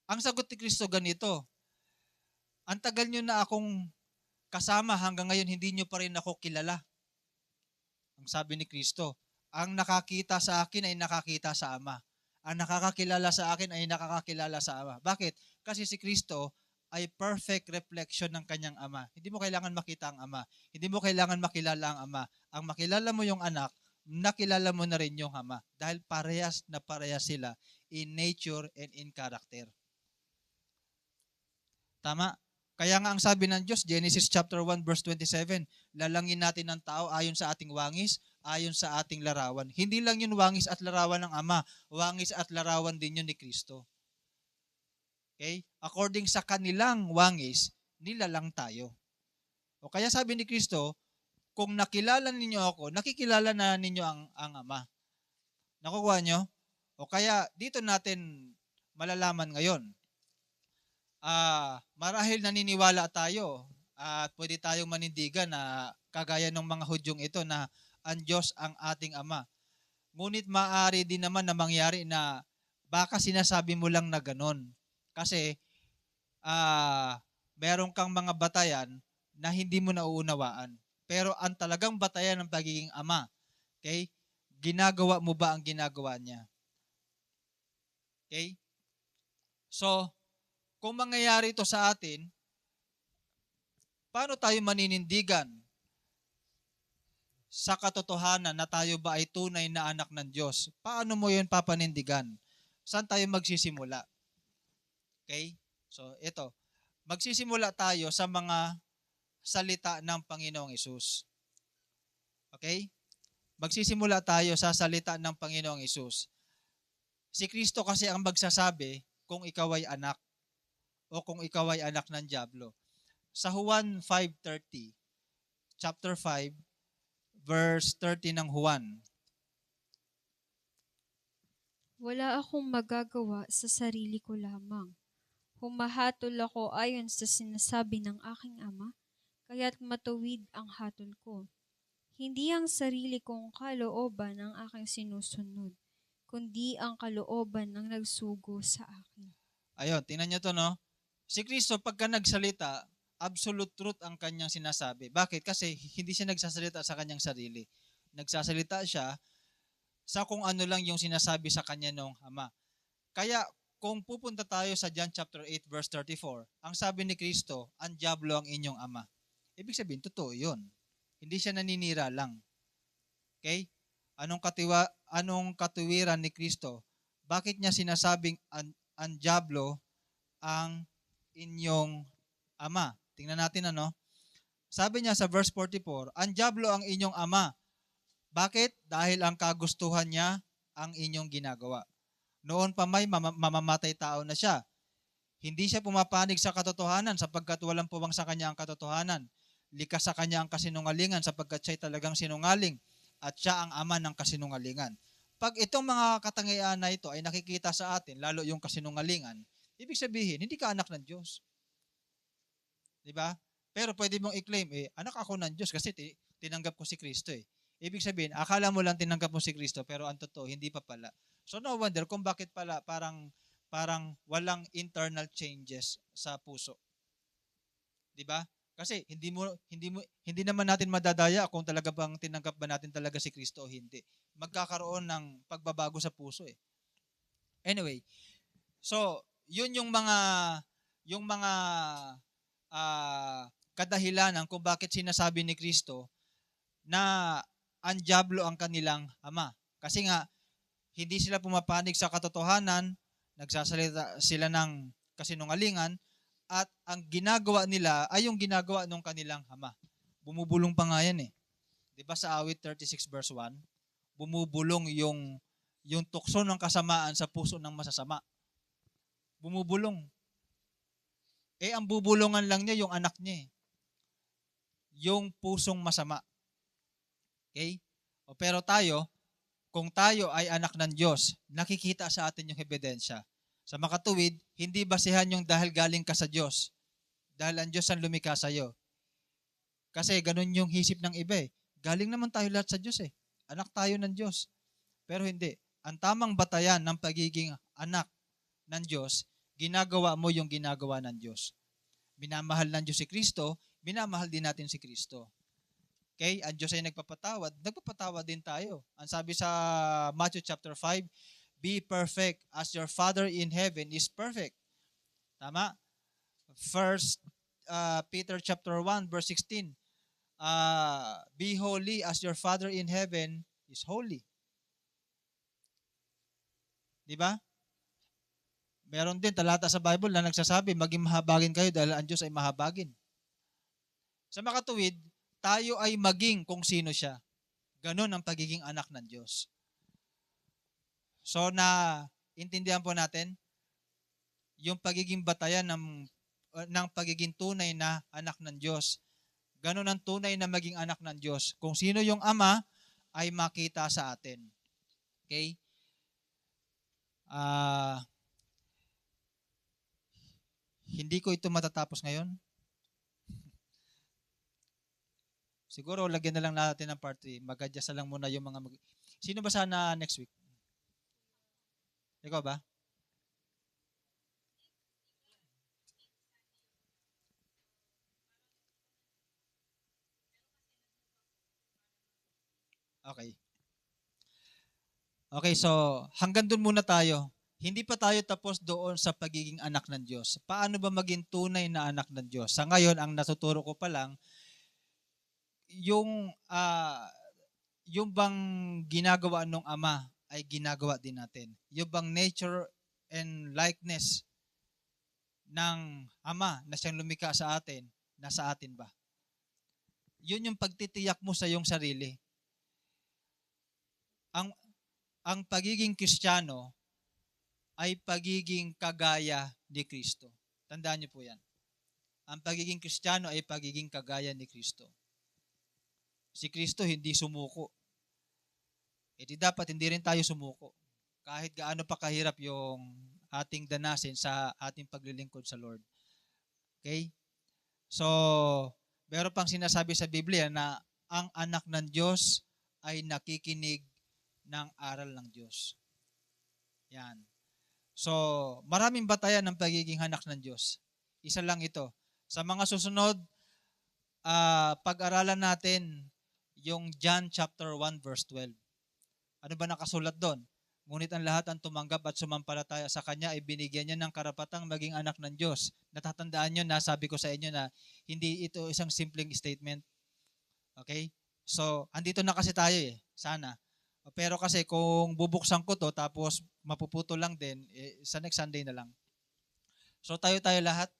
Ang sagot ni Kristo ganito, ang tagal nyo na akong kasama hanggang ngayon, hindi nyo pa rin ako kilala. Ang sabi ni Kristo, ang nakakita sa akin ay nakakita sa Ama. Ang nakakakilala sa akin ay nakakakilala sa Ama. Bakit? Kasi si Kristo ay perfect reflection ng kanyang Ama. Hindi mo kailangan makita ang Ama. Hindi mo kailangan makilala ang Ama. Ang makilala mo yung anak, nakilala mo na rin yung Ama. Dahil parehas na parehas sila in nature and in character. Tama? Kaya nga ang sabi ng Diyos, Genesis chapter 1 verse 27, lalangin natin ng tao ayon sa ating wangis, ayon sa ating larawan. Hindi lang yun wangis at larawan ng Ama, wangis at larawan din yun ni Kristo. Okay? According sa kanilang wangis, nilalang tayo. O kaya sabi ni Kristo, kung nakilala ninyo ako, nakikilala na ninyo ang Ama. Nakukuha nyo? O kaya dito natin malalaman ngayon. Marahil naniniwala tayo at pwede tayong manindigan na kagaya ng mga Hudyong ito na ang Diyos ang ating Ama. Ngunit maaari din naman na mangyari na baka sinasabi mo lang na ganon. Kasi meron kang mga batayan na hindi mo nauunawaan. Pero ang talagang batayan ng pagiging ama, okay? Ginagawa mo ba ang ginagawa niya? Okay? So, kung mangyayari ito sa atin, paano tayo maninindigan sa katotohanan na tayo ba ay tunay na anak ng Diyos? Paano mo yun papanindigan? Saan tayo magsisimula? Okay? So, ito. magsisimula tayo sa mga salita ng Panginoong Hesus. Okay? Magsisimula tayo sa salita ng Panginoong Hesus. Si Kristo kasi ang magsasabi kung ikaw ay anak o kung ikaw ay anak ng dyablo. Sa Juan 5:30, chapter 5, verse 30 ng Juan. Wala akong magagawa sa sarili ko lamang. Humahatol ako ayon sa sinasabi ng aking ama, kaya't matuwid ang hatol ko. Hindi ang sarili kong kalooban ang aking sinusunod, kundi ang kalooban ng nagsugo sa akin. Ayun, tingnan nyo to, no? Si Kristo, pagka nagsalita, absolute truth ang kanyang sinasabi. Bakit? Kasi hindi siya nagsasalita sa kanyang sarili. Nagsasalita siya sa kung ano lang yung sinasabi sa kanya ng Ama. Kaya, kung pupunta tayo sa John chapter 8, verse 34, ang sabi ni Kristo, ang dyablo ang inyong ama. Ibig sabihin, totoo yun. Hindi siya naninira lang. Okay? Anong katuwiran ni Kristo? Bakit niya sinasabing ang dyablo ang inyong ama? Tingnan natin ano. Sabi niya sa verse 44, ang dyablo ang inyong ama. Bakit? Dahil ang kagustuhan niya ang inyong ginagawa. Noon pa may mamamatay tao na siya. Hindi siya pumapanig sa katotohanan sapagkat walang puwang sa kanya ang katotohanan. Likas sa kanya ang kasinungalingan sapagkat siya'y talagang sinungaling at siya ang ama ng kasinungalingan. Pag itong mga katangian na ito ay nakikita sa atin, lalo yung kasinungalingan, ibig sabihin, hindi ka anak ng Diyos. Diba? Pero pwede mong i-claim, anak ako ng Diyos kasi tinanggap ko si Kristo eh. Ibig sabihin, akala mo lang tinanggap mo si Kristo, pero ang totoo, hindi pa pala. So no wonder kung bakit pala parang walang internal changes sa puso. 'Di ba? Kasi hindi naman natin madadaya kung talaga bang tinanggap ba natin talaga si Kristo o hindi. Magkakaroon ng pagbabago sa puso eh. Anyway, so yun yung mga kadahilanan kung bakit sinasabi ni Kristo na ang dyablo ang kanilang ama. Kasi nga hindi sila pumapanig sa katotohanan, nagsasalita sila ng kasinungalingan, at ang ginagawa nila ay yung ginagawa ng kanilang ama. Bumubulong pa nga yan eh. Di ba sa awit 36 verse 1? Bumubulong yung tukso ng kasamaan sa puso ng masasama. Bumubulong. Ang bubulungan lang niya yung anak niya eh. Yung pusong masama. Okay? Pero tayo, kung tayo ay anak ng Diyos, nakikita sa atin yung ebidensya. Sa makatuwid, hindi basehan yung dahil galing ka sa Diyos. Dahil ang Diyos ang lumikha sa iyo. Kasi ganun yung hisip ng iba eh. Galing naman tayo lahat sa Diyos eh. Anak tayo ng Diyos. Pero hindi. Ang tamang batayan ng pagiging anak ng Diyos, ginagawa mo yung ginagawa ng Diyos. Minamahal ng Diyos si Kristo, minamahal din natin si Kristo. Okay? Ang Diyos ay nagpapatawad din tayo. Ang sabi sa Matthew chapter 5, be perfect as your Father in heaven is perfect. Tama? First Peter chapter 1 verse 16, be holy as your Father in heaven is holy. Di ba? Meron din talata sa Bible na nagsasabi, maging mahabagin kayo dahil ang Diyos ay mahabagin. Sa makatuwid, tayo ay maging kung sino siya. Ganon ang pagiging anak ng Diyos. So intindihan po natin yung pagiging batayan ng pagiging tunay na anak ng Diyos. Ganon ang tunay na maging anak ng Diyos. Kung sino yung ama ay makita sa atin. Okay? Hindi ko ito matatapos ngayon. Siguro, lagyan na lang natin ng part 3. Mag-adjust na lang muna yung mga... Sino ba sana next week? Ikaw ba? Okay. Okay, so hanggang doon muna tayo. Hindi pa tayo tapos doon sa pagiging anak ng Diyos. Paano ba maging tunay na anak ng Diyos? Sa ngayon, ang natuturo ko pa lang, yung bang ginagawa ng Ama ay ginagawa din natin. Yung bang nature and likeness ng Ama na siyang lumikha sa atin, nasa atin ba? Yun yung pagtitiyak mo sa iyong sarili. Ang ang pagiging Kristiyano ay pagiging kagaya ni Kristo. Tandaan niyo po yan. Ang pagiging Kristiyano ay pagiging kagaya ni Kristo. Si Kristo hindi sumuko. E di dapat hindi rin tayo sumuko. Kahit gaano pa kahirap yung ating danasin sa ating paglilingkod sa Lord. Okay? So, meron pang sinasabi sa Biblia na ang anak ng Diyos ay nakikinig ng aral ng Diyos. Yan. So, maraming batayan ng pagiging anak ng Diyos. Isa lang ito. Sa mga susunod, pag-aralan natin yung John chapter 1 verse 12. Ano ba nakasulat doon? Ngunit ang lahat ang tumanggap at sumampalataya sa Kanya ay binigyan niya ng karapatang maging anak ng Diyos. Natatandaan niyo na sabi ko sa inyo na hindi ito isang simpleng statement. Okay? So, andito na kasi tayo sana. Pero kasi kung bubuksan ko to tapos mapuputo lang din, sa next Sunday na lang. So tayo lahat,